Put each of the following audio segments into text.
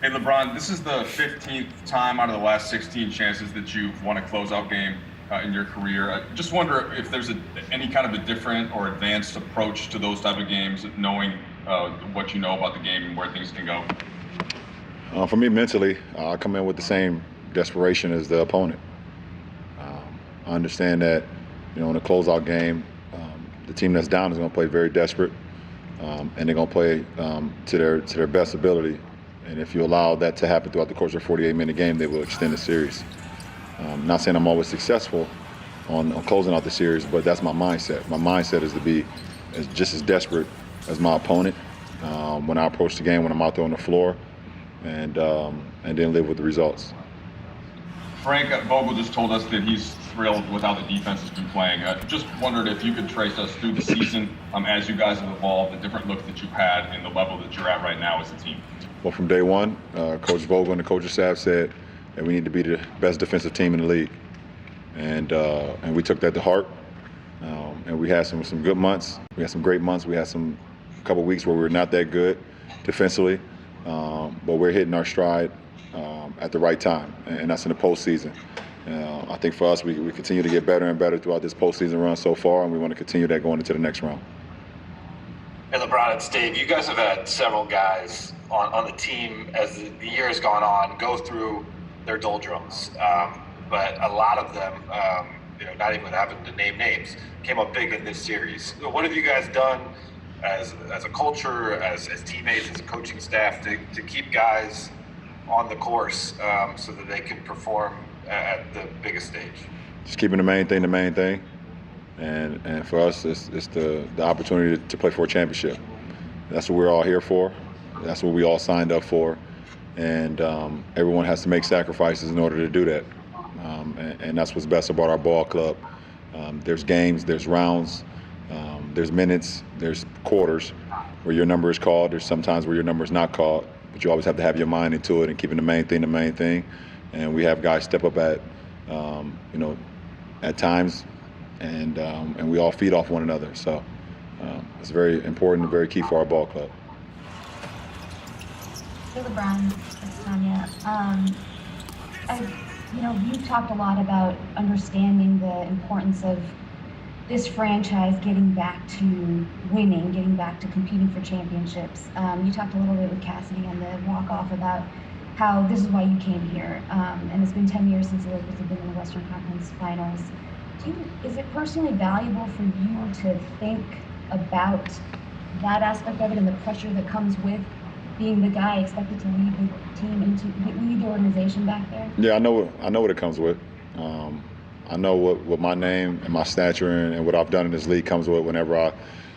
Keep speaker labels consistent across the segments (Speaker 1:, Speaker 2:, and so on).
Speaker 1: Hey, LeBron, this is the 15th time out of the last 16 chances that you've won a closeout game in your career. I just wonder if there's any kind of a different or advanced approach to those type of games, knowing what you know about the game and where things can go.
Speaker 2: For me, mentally, I come in with the same desperation as the opponent. I understand that, in a closeout game, the team that's down is going to play very desperate, and they're going to play to their best ability. And if you allow that to happen throughout the course of a 48-minute game, they will extend the series. Not saying I'm always successful on closing out the series, but that's my mindset. My mindset is to be just as desperate as my opponent when I approach the game, when I'm out there on the floor, and then live with the results.
Speaker 1: Frank Vogel just told us that he's thrilled with how the defense has been playing. Just wondered if you could trace us through the season as you guys have evolved, the different looks that you've had, and the level that you're at right now as a team.
Speaker 2: Well, from day one, Coach Vogel and the coaching staff said that we need to be the best defensive team in the league, and we took that to heart. And we had some good months. We had some great months. We had a couple weeks where we were not that good defensively, but we're hitting our stride at the right time, and that's in the postseason. I think for us, we continue to get better and better throughout this postseason run so far, and we want to continue that going into the next round.
Speaker 3: Hey, LeBron and Steve, you guys have had several guys on the team as the year has gone on go through their doldrums, but a lot of them, not even having to name names, came up big in this series. What have you guys done as a culture, as teammates, as a coaching staff to keep guys on the course so that they can perform at the biggest stage?
Speaker 2: Just keeping the main thing, and for us, it's the opportunity to play for a championship. That's what we're all here for. That's what we all signed up for, and everyone has to make sacrifices in order to do that. And that's what's best about our ball club. There's games, there's rounds, there's minutes, there's quarters where your number is called. There's sometimes where your number is not called, but you always have to have your mind into it and keeping the main thing. And we have guys step up at times, and we all feed off one another. So it's very important and very key for our ball club.
Speaker 4: Hey, LeBron, it's Tanya. You've talked a lot about understanding the importance of this franchise getting back to winning, getting back to competing for championships. You talked a little bit with Cassidy on the walk-off about how this is why you came here, and it's been 10 years since the Lakers have been in the Western Conference Finals. Is it personally valuable for you to think about that aspect of it and the pressure that comes with being the guy expected to lead the team and lead the organization back there?
Speaker 2: Yeah, I know what it comes with. I know what my name and my stature and what I've done in this league comes with whenever I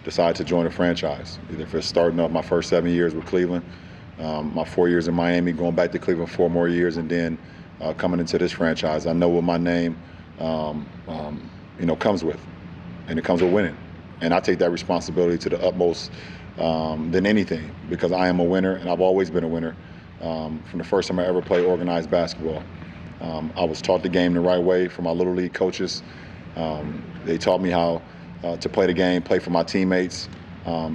Speaker 2: decide to join a franchise. Either if it's starting up my first 7 years with Cleveland, my 4 years in Miami, going back to Cleveland 4 more years, and then coming into this franchise. I know what my name comes with, and it comes with winning. And I take that responsibility to the utmost than anything, because I am a winner, and I've always been a winner from the first time I ever played organized basketball. I was taught the game the right way from my Little League coaches. They taught me how to play the game, play for my teammates.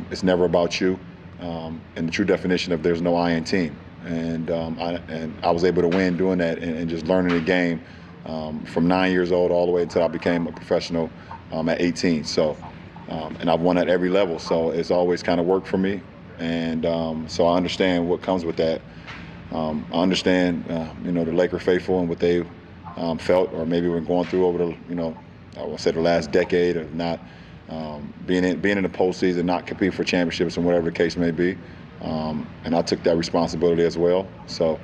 Speaker 2: It's never about you, and the true definition of there's no I in team. And I was able to win doing that and just learning the game from 9 years old all the way until I became a professional at 18. So, and I've won at every level, so it's always kind of worked for me. And so I understand what comes with that. I understand, the Laker faithful and what they felt, or maybe we're going through over the, I would say the last decade of not being in the postseason, not competing for championships, and whatever the case may be. And I took that responsibility as well. So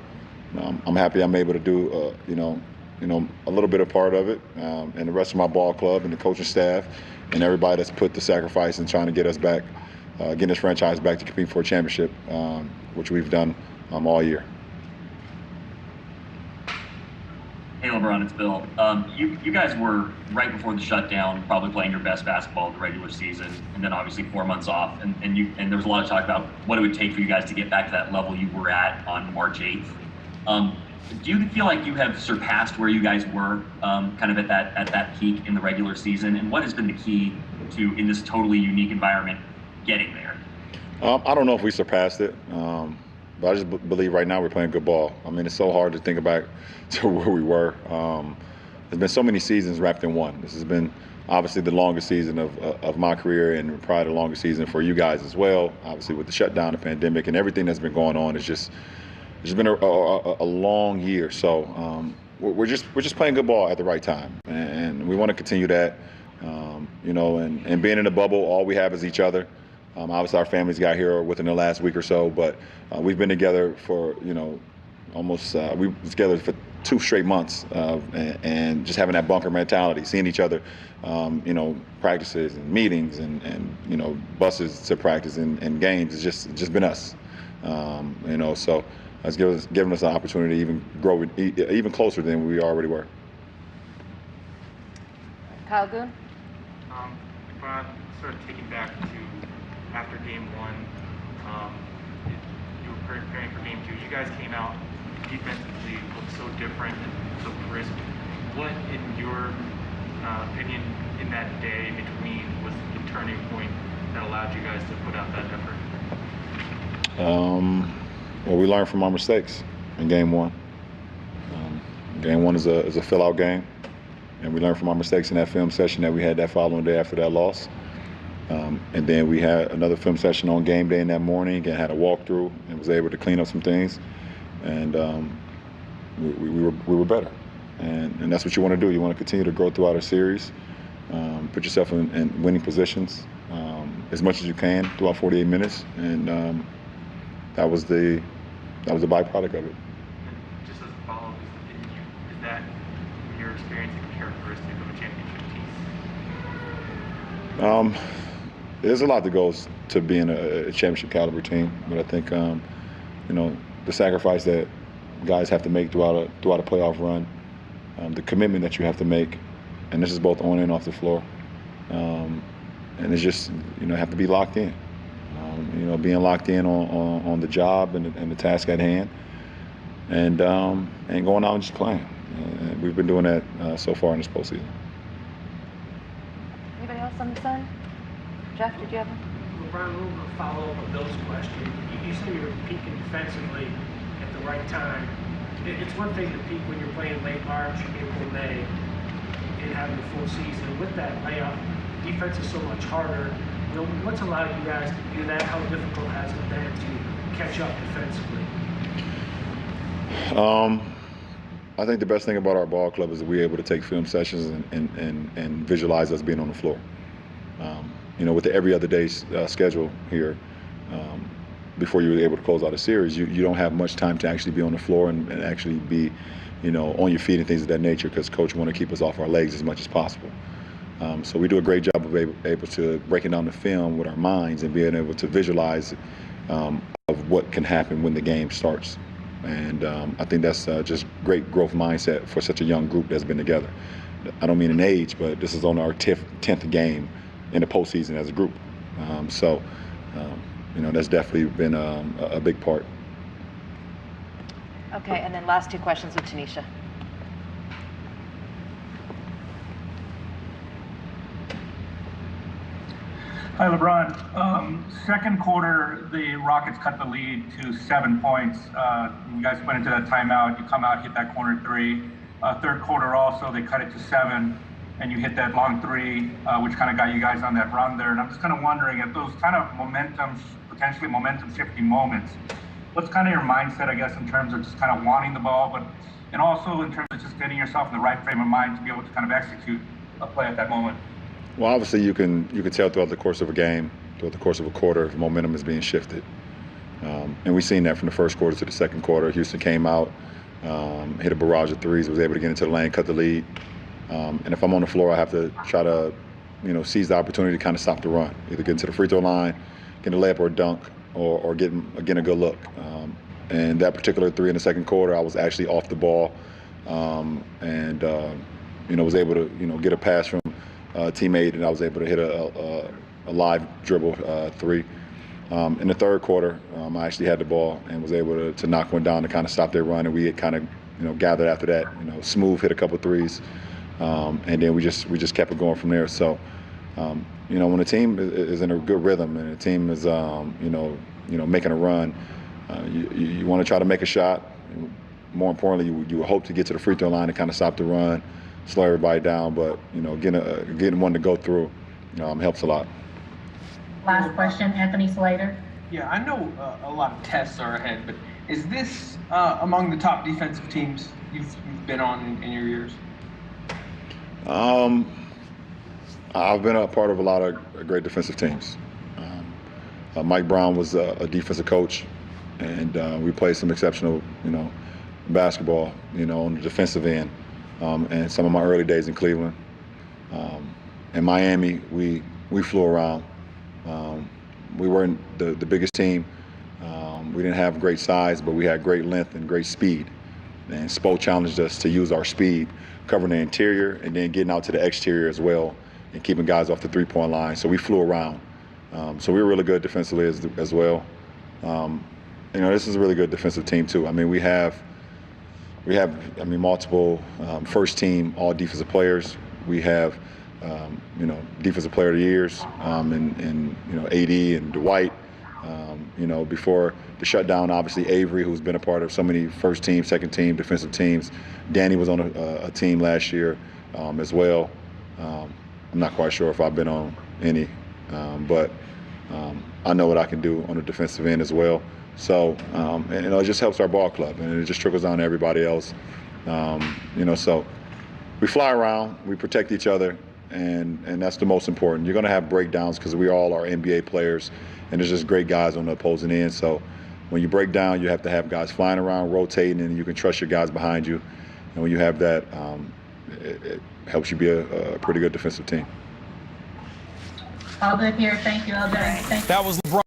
Speaker 2: I'm happy I'm able to do, a little bit of part of it, and the rest of my ball club and the coaching staff and everybody that's put the sacrifice in trying to get us back, getting this franchise back to compete for a championship, which we've done all year.
Speaker 5: Hey, LeBron, it's Bill. You guys were, right before the shutdown, probably playing your best basketball of the regular season, and then obviously 4 months off. And there was a lot of talk about what it would take for you guys to get back to that level you were at on March 8th. Do you feel like you have surpassed where you guys were kind of at that peak in the regular season? And what has been the key to, in this totally unique environment, getting there?
Speaker 2: I don't know if we surpassed it. But I just believe right now we're playing good ball. I mean, it's so hard to think back to where we were. There's been so many seasons wrapped in one. This has been obviously the longest season of my career, and probably the longest season for you guys as well. Obviously with the shutdown, the pandemic, and everything that's been going on, it's been a long year. So we're just playing good ball at the right time, and we want to continue that. And being in the bubble, all we have is each other. Obviously, our families got here within the last week or so, but we've been together for almost we were together for 2 straight months, and just having that bunker mentality, seeing each other, practices and meetings and buses to practice and games. It's just been us, So it's given us an opportunity to even grow even closer than we already were.
Speaker 6: Kyle Goon.
Speaker 7: LeBron, sort of taking back to after game 1, you were preparing for game 2. You guys came out defensively, looked so different and so crisp. What, in your opinion, in that day in between was the turning point that allowed you guys to put out that effort?
Speaker 2: Well, we learned from our mistakes in game 1. Game 1 is a fill-out game, and we learned from our mistakes in that film session that we had that following day after that loss. And then we had another film session on game day in that morning and had a walkthrough and was able to clean up some things. And we were better. And that's what you want to do. You want to continue to grow throughout a series, put yourself in winning positions as much as you can throughout 48 minutes. And that was the byproduct of it.
Speaker 7: And just as a follow-up, is that, in your experience, a characteristic of a championship team?
Speaker 2: There's a lot that goes to being a championship caliber team, but I think the sacrifice that guys have to make throughout a playoff run, the commitment that you have to make, and this is both on and off the floor, and it's just have to be locked in, being locked in on the job and the task at hand, and going out and just playing. We've been doing that so far in this postseason.
Speaker 6: Anybody else on the side? Jeff, did you have one?
Speaker 8: LeBron, a little bit of follow-up on Bill's question. You said you were peaking defensively at the right time. It's one thing to peak when you're playing late March, April, May, and having a full season. With that layoff, defense is so much harder. What's allowed you guys to do that? How difficult has it been to catch up defensively?
Speaker 2: I think the best thing about our ball club is that we're able to take film sessions and visualize us being on the floor. With the every other day schedule here, before you were able to close out a series, you don't have much time to actually be on the floor and actually be, on your feet and things of that nature, because coach want to keep us off our legs as much as possible. So we do a great job of able to breaking down the film with our minds and being able to visualize of what can happen when the game starts. And I think that's just great growth mindset for such a young group that's been together. I don't mean in age, but this is on our 10th game in the postseason as a group. That's definitely been a big part.
Speaker 6: Okay, and then last 2 questions with Tanisha.
Speaker 9: Hi, LeBron. Second quarter, the Rockets cut the lead to 7 points. You guys went into that timeout. You come out, hit that corner 3. Third quarter also, they cut it to 7, and you hit that long 3, which kind of got you guys on that run there. And I'm just kind of wondering if those kind of potentially momentum shifting moments, what's kind of your mindset, I guess, in terms of just kind of wanting the ball, and also in terms of just getting yourself in the right frame of mind to be able to kind of execute a play at that moment?
Speaker 2: Well, obviously you can tell throughout the course of a game, throughout the course of a quarter, if momentum is being shifted. And we've seen that from the first quarter to the second quarter. Houston came out, hit a barrage of threes, was able to get into the lane, cut the lead. And if I'm on the floor, I have to try to, seize the opportunity to kind of stop the run, either get into the free throw line, get a layup or a dunk, or get a good look. And that particular 3 in the second quarter, I was actually off the ball, and was able to, get a pass from a teammate, and I was able to hit a live dribble 3. In the third quarter, I actually had the ball and was able to knock one down to kind of stop their run, and we had kind of gathered after that. Smooth hit a couple threes, and then we just kept it going from there. So, when a team is in a good rhythm and a team is making a run, You want to try to make a shot. More importantly, you hope to get to the free throw line and kind of stop the run, slow everybody down. But getting one to go through helps a lot.
Speaker 10: Last question, Anthony Slater.
Speaker 11: Yeah, I know a lot of tests are ahead, but is this among the top defensive teams you've been on in your years?
Speaker 2: I've been a part of a lot of great defensive teams. Mike Brown was a defensive coach, and we played some exceptional, basketball, on the defensive end. And some of my early days in Cleveland. In Miami, we flew around. We weren't the biggest team. We didn't have great size, but we had great length and great speed. And Spo challenged us to use our speed, covering the interior and then getting out to the exterior as well, and keeping guys off the three-point line. So we flew around. So we were really good defensively as well. This is a really good defensive team too. I mean, we have multiple first-team all-defensive players. We have defensive player of the years, and AD and Dwight. Before the shutdown, obviously Avery, who's been a part of so many first-team, second-team defensive teams. Danny was on a team last year as well. I'm not quite sure if I've been on any, but I know what I can do on the defensive end as well. So, it just helps our ball club, and it just trickles down to everybody else. So we fly around, we protect each other, and that's the most important. You're going to have breakdowns because we all are NBA players, and there's just great guys on the opposing end. So when you break down, you have to have guys flying around, rotating, and you can trust your guys behind you. And when you have that, it helps you be a pretty good defensive team.
Speaker 10: All good here. Thank you, LJ. Thank you.
Speaker 12: That was LeBron.